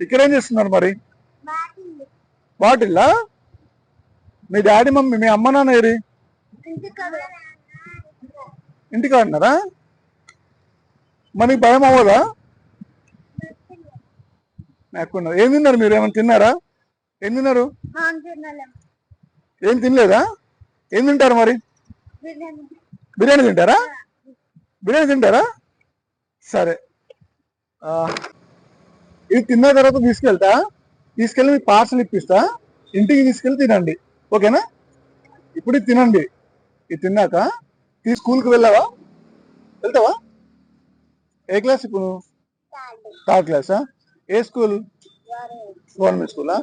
ఇక్కడ ఏం చేస్తున్నారు మరి? బాటిల్లా? మీ డాడీ మమ్మీ మీ అమ్మ నాన్న ఏరి? ఇంటికి ఆడినారా? మనకి భయం అవ్వదా? నాకున్నారు. ఏం తిన్నారు మీరు? ఏమైనా తిన్నారా? ఏం తిన్నారు? ఏం తినలేదా? ఏం తింటారు మరి? బిర్యానీ తింటారా? బిర్యానీ తింటారా? సరే, ఇది తిన్న తర్వాత తీసుకెళ్ళి మీకు పార్సల్ ఇప్పిస్తా, ఇంటికి తీసుకెళ్ళి తినండి, ఓకేనా? ఇప్పుడు ఇది తినండి, ఇది తిన్నాక స్కూల్కి వెళ్తావా? ఏ క్లాస్ ఇప్పుడు? థర్డ్ క్లాసా? ఏ స్కూల్? గవర్నమెంట్ స్కూలా?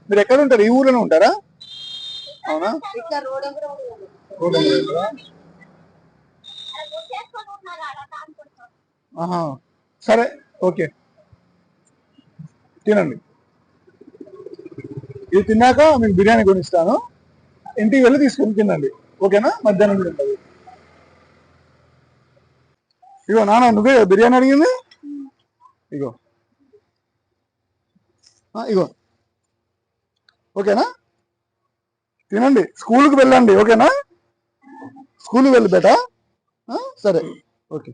మీరు ఎక్కడ ఉంటారు? ఈ ఊర్లోనే ఉంటారా? అవునా? సరే, ఓకే, తినండి. ఇది తిన్నాక మీకు బిర్యానీ కొనిస్తాను, ఇంటికి వెళ్ళి తీసుకొని తినండి, ఓకేనా? మధ్యాహ్నం తింటుంది. ఇగో నాన్న, నువ్వే బిర్యానీ అడిగింది, ఇగో ఇగో, ఓకేనా? తినండి, స్కూల్కి వెళ్ళండి, ఓకేనా? స్కూల్కి వెళ్ళి బేటా. సరే, ఓకే.